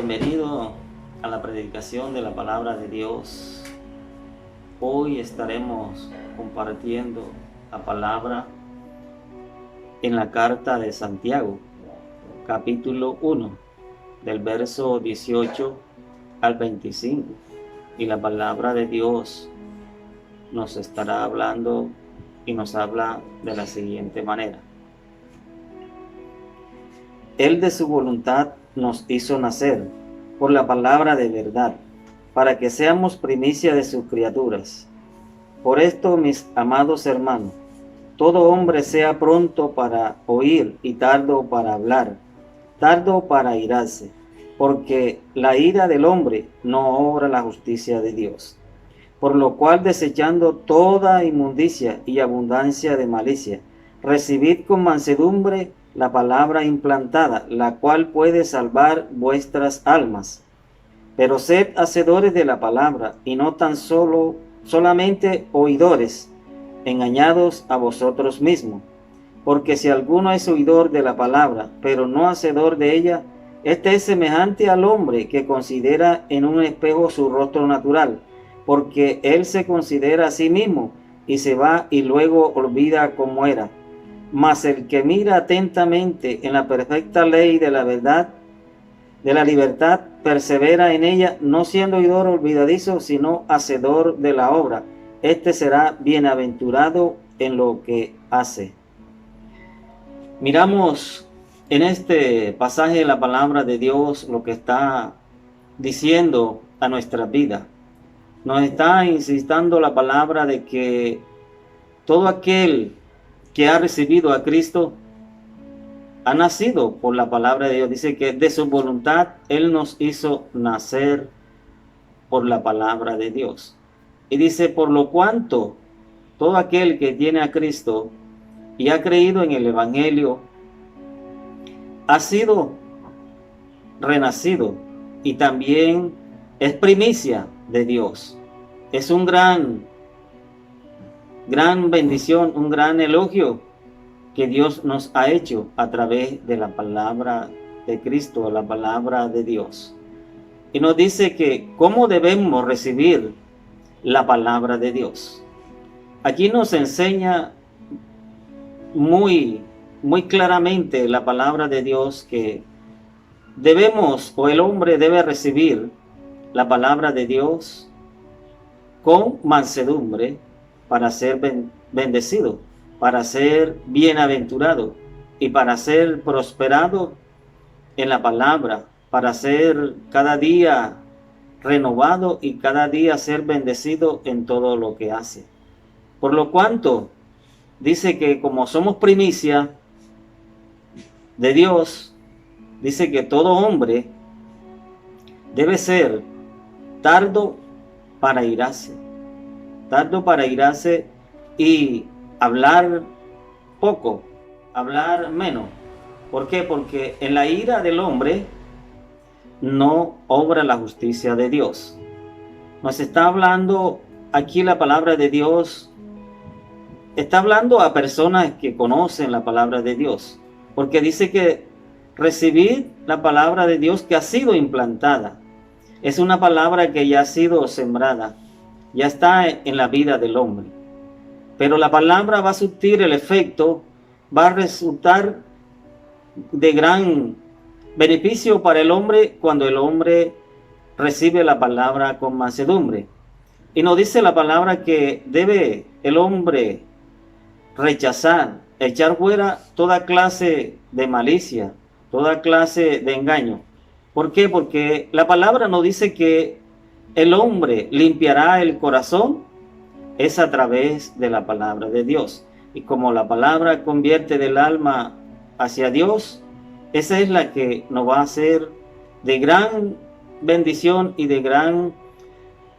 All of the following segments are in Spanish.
Bienvenido a la predicación de la palabra de Dios. Hoy estaremos compartiendo la palabra en la carta de Santiago, capítulo 1, del verso 18 al 25. Y la palabra de Dios nos estará hablando y nos habla de la siguiente manera. Él de su voluntad nos hizo nacer por la palabra de verdad, para que seamos primicia de sus criaturas. Por esto, mis amados hermanos, todo hombre sea pronto para oír y tardo para hablar, tardo para irarse, porque la ira del hombre no obra la justicia de Dios. Por lo cual, desechando toda inmundicia y abundancia de malicia, recibid con mansedumbre la palabra implantada, la cual puede salvar vuestras almas. Pero sed hacedores de la palabra, y no tan solamente oidores, engañados a vosotros mismos. Porque si alguno es oidor de la palabra, pero no hacedor de ella, este es semejante al hombre que considera en un espejo su rostro natural, porque él se considera a sí mismo, y se va y luego olvida cómo era. Mas el que mira atentamente en la perfecta ley de la verdad, de la libertad, persevera en ella, no siendo oidor olvidadizo, sino hacedor de la obra. Este será bienaventurado en lo que hace. Miramos en este pasaje de la palabra de Dios lo que está diciendo a nuestra vida. Nos está insistiendo la palabra de que todo aquel que ha recibido a Cristo ha nacido por la palabra de Dios. Dice que de su voluntad Él nos hizo nacer por la palabra de Dios. Y dice, por lo cuanto todo aquel que tiene a Cristo y ha creído en el Evangelio ha sido renacido y también es primicia de Dios. Es un gran bendición, un gran elogio que Dios nos ha hecho a través de la palabra de Cristo, la palabra de Dios. Y nos dice que cómo debemos recibir la palabra de Dios. Aquí nos enseña muy claramente la palabra de Dios que debemos, o el hombre debe recibir la palabra de Dios con mansedumbre para ser bendecido, para ser bienaventurado y para ser prosperado en la palabra, para ser cada día renovado y cada día ser bendecido en todo lo que hace. Por lo cuanto, dice que como somos primicia de Dios, dice que todo hombre debe ser tardo para irarse y hablar poco, hablar menos. ¿Por qué? Porque en la ira del hombre no obra la justicia de Dios. Nos está hablando aquí la palabra de Dios, está hablando a personas que conocen la palabra de Dios, porque dice que recibir la palabra de Dios que ha sido implantada. Es una palabra que ya ha sido sembrada, ya está en la vida del hombre. Pero la palabra va a surtir el efecto, va a resultar de gran beneficio para el hombre cuando el hombre recibe la palabra con mansedumbre. Y nos dice la palabra que debe el hombre rechazar, echar fuera toda clase de malicia, toda clase de engaño. ¿Por qué? Porque la palabra nos dice que el hombre limpiará el corazón es a través de la palabra de Dios. Y como la palabra convierte del alma hacia Dios, esa es la que nos va a hacer de gran bendición y de gran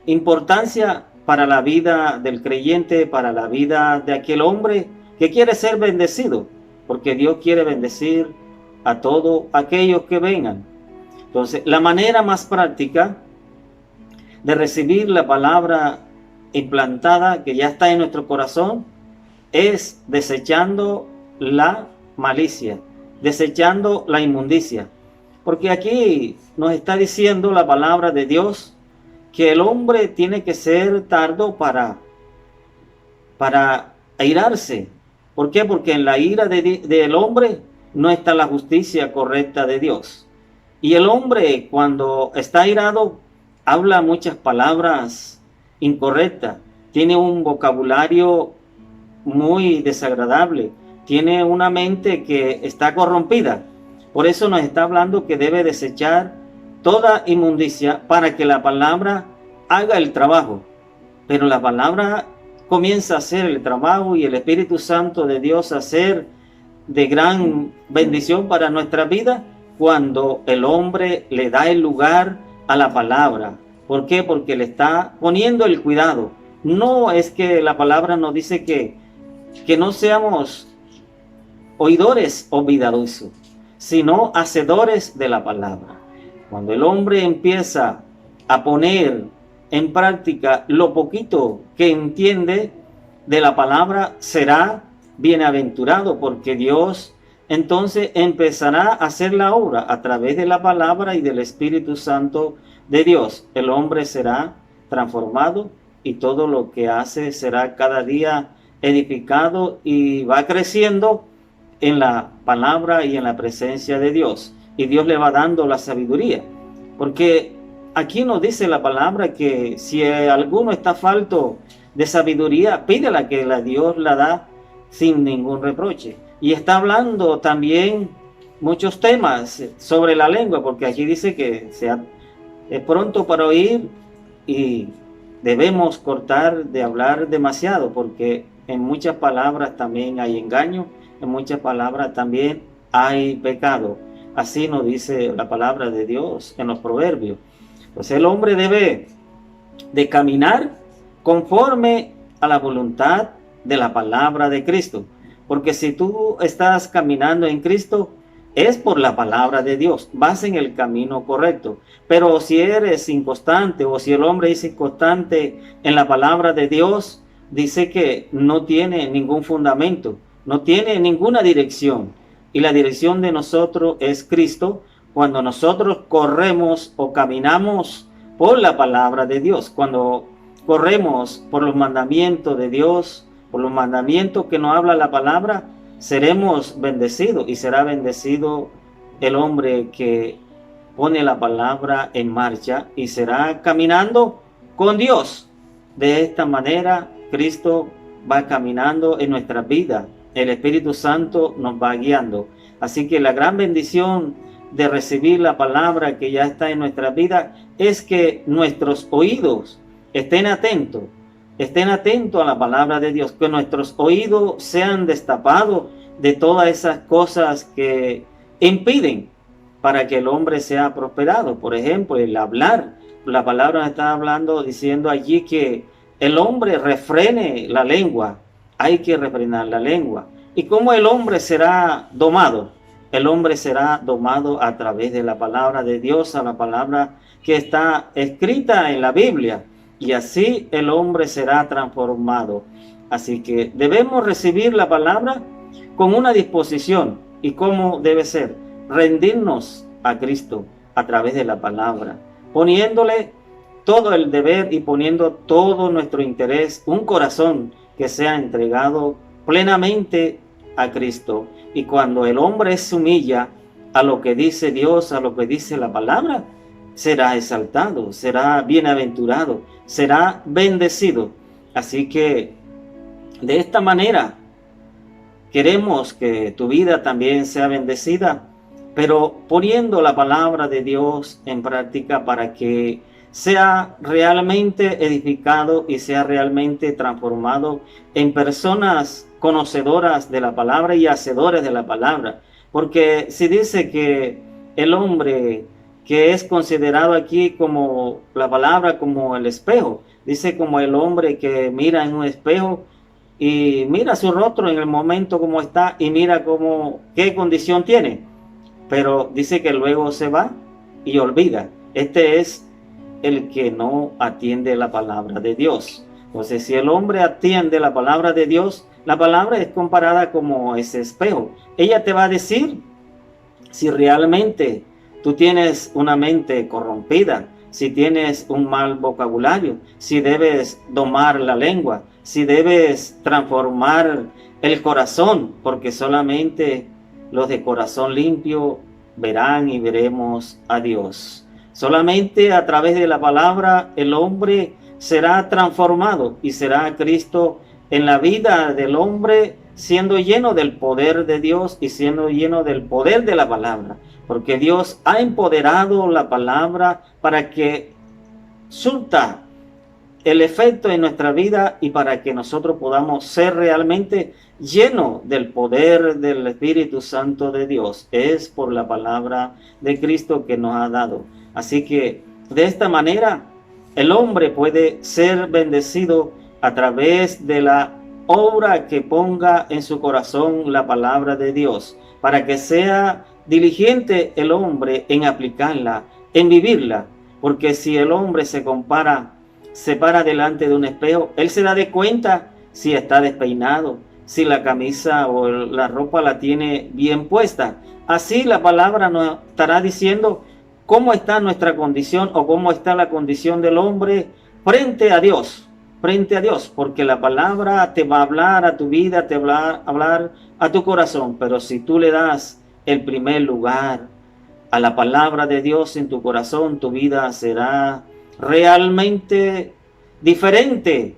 importancia para la vida del creyente, para la vida de aquel hombre que quiere ser bendecido, porque Dios quiere bendecir a todos aquellos que vengan. Entonces, la manera más práctica de recibir la palabra implantada que ya está en nuestro corazón es desechando la malicia, desechando la inmundicia. Porque aquí nos está diciendo la palabra de Dios que el hombre tiene que ser tardo para airarse. ¿Por qué? Porque en la ira del hombre no está la justicia correcta de Dios. Y el hombre, cuando está airado, habla muchas palabras incorrectas, tiene un vocabulario muy desagradable, tiene una mente que está corrompida. Por eso nos está hablando que debe desechar toda inmundicia para que la palabra haga el trabajo. Pero la palabra comienza a hacer el trabajo y el Espíritu Santo de Dios a hacer de gran bendición para nuestra vida cuando el hombre le da el lugar a la palabra. ¿Por qué? Porque le está poniendo el cuidado. No es que la palabra nos dice que no seamos oidores olvidadizos, sino hacedores de la palabra. Cuando el hombre empieza a poner en práctica lo poquito que entiende de la palabra, será bienaventurado, porque Dios entonces empezará a hacer la obra a través de la palabra y del Espíritu Santo de Dios. El hombre será transformado y todo lo que hace será cada día edificado y va creciendo en la palabra y en la presencia de Dios. Y Dios le va dando la sabiduría. Porque aquí nos dice la palabra que si alguno está falto de sabiduría, pídela, que Dios la da sin ningún reproche. Y está hablando también muchos temas sobre la lengua, porque aquí dice que es pronto para oír y debemos cortar de hablar demasiado, porque en muchas palabras también hay engaño, en muchas palabras también hay pecado. Así nos dice la palabra de Dios en los proverbios. Pues el hombre debe de caminar conforme a la voluntad de la palabra de Cristo. Porque si tú estás caminando en Cristo, es por la palabra de Dios, vas en el camino correcto. Pero si eres inconstante, o si el hombre es inconstante en la palabra de Dios, dice que no tiene ningún fundamento, no tiene ninguna dirección. Y la dirección de nosotros es Cristo, cuando nosotros corremos o caminamos por la palabra de Dios, cuando corremos por los mandamientos de Dios, por los mandamientos que nos habla la palabra, seremos bendecidos, y será bendecido el hombre que pone la palabra en marcha y será caminando con Dios. De esta manera Cristo va caminando en nuestra vida, el Espíritu Santo nos va guiando. Así que la gran bendición de recibir la palabra que ya está en nuestra vida es que nuestros oídos estén atentos a la palabra de Dios, que nuestros oídos sean destapados de todas esas cosas que impiden para que el hombre sea prosperado. Por ejemplo, el hablar. La palabra nos está hablando, diciendo allí que el hombre refrene la lengua. Hay que refrenar la lengua. ¿Y cómo el hombre será domado? El hombre será domado a través de la palabra de Dios, a la palabra que está escrita en la Biblia. Y así el hombre será transformado. Así que debemos recibir la palabra con una disposición. ¿Y cómo debe ser? Rendirnos a Cristo a través de la palabra, poniéndole todo el deber y poniendo todo nuestro interés, un corazón que sea entregado plenamente a Cristo. Y cuando el hombre se humilla a lo que dice Dios, a lo que dice la palabra, será exaltado, será bienaventurado, será bendecido. Así que de esta manera queremos que tu vida también sea bendecida, pero poniendo la palabra de Dios en práctica para que sea realmente edificado y sea realmente transformado en personas conocedoras de la palabra y hacedores de la palabra. Porque si dice que el hombre que es considerado aquí como la palabra, como el espejo, dice como el hombre que mira en un espejo y mira su rostro en el momento como está y mira qué condición tiene, pero dice que luego se va y olvida. Este es el que no atiende la palabra de Dios. Entonces, si el hombre atiende la palabra de Dios, la palabra es comparada como ese espejo. Ella te va a decir si realmente tú tienes una mente corrompida, si tienes un mal vocabulario, si debes domar la lengua, si debes transformar el corazón, porque solamente los de corazón limpio verán y veremos a Dios. Solamente a través de la palabra el hombre será transformado y será Cristo en la vida del hombre, siendo lleno del poder de Dios y siendo lleno del poder de la palabra, porque Dios ha empoderado la palabra para que surta el efecto en nuestra vida y para que nosotros podamos ser realmente llenos del poder del Espíritu Santo de Dios. Es por la palabra de Cristo que nos ha dado. Así que de esta manera el hombre puede ser bendecido a través de la obra que ponga en su corazón la palabra de Dios, para que sea diligente el hombre en aplicarla, en vivirla, porque si el hombre se para delante de un espejo, él se da de cuenta si está despeinado, si la camisa o la ropa la tiene bien puesta. Así la palabra nos estará diciendo cómo está nuestra condición o cómo está la condición del hombre frente a Dios, porque la palabra te va a hablar a tu vida, te va a hablar a tu corazón, pero si tú le das el primer lugar a la palabra de Dios en tu corazón, tu vida será realmente diferente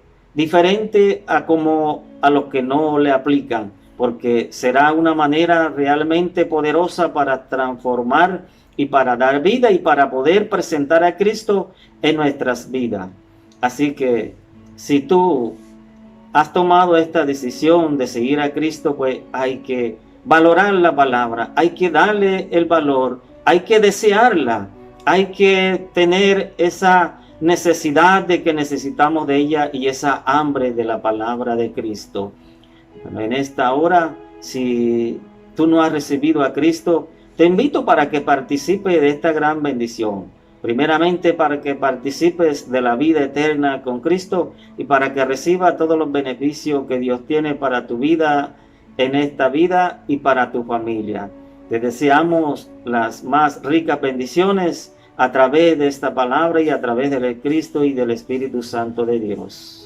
a los que no le aplican, porque será una manera realmente poderosa para transformar y para dar vida y para poder presentar a Cristo en nuestras vidas. Así que si tú has tomado esta decisión de seguir a Cristo, pues hay que valorar la palabra, hay que darle el valor, hay que desearla, hay que tener esa necesidad de que necesitamos de ella y esa hambre de la palabra de Cristo. Bueno, en esta hora, si tú no has recibido a Cristo, te invito para que participes de esta gran bendición. Primeramente para que participes de la vida eterna con Cristo y para que recibas todos los beneficios que Dios tiene para tu vida en esta vida y para tu familia. Te deseamos las más ricas bendiciones a través de esta palabra y a través del Cristo y del Espíritu Santo de Dios.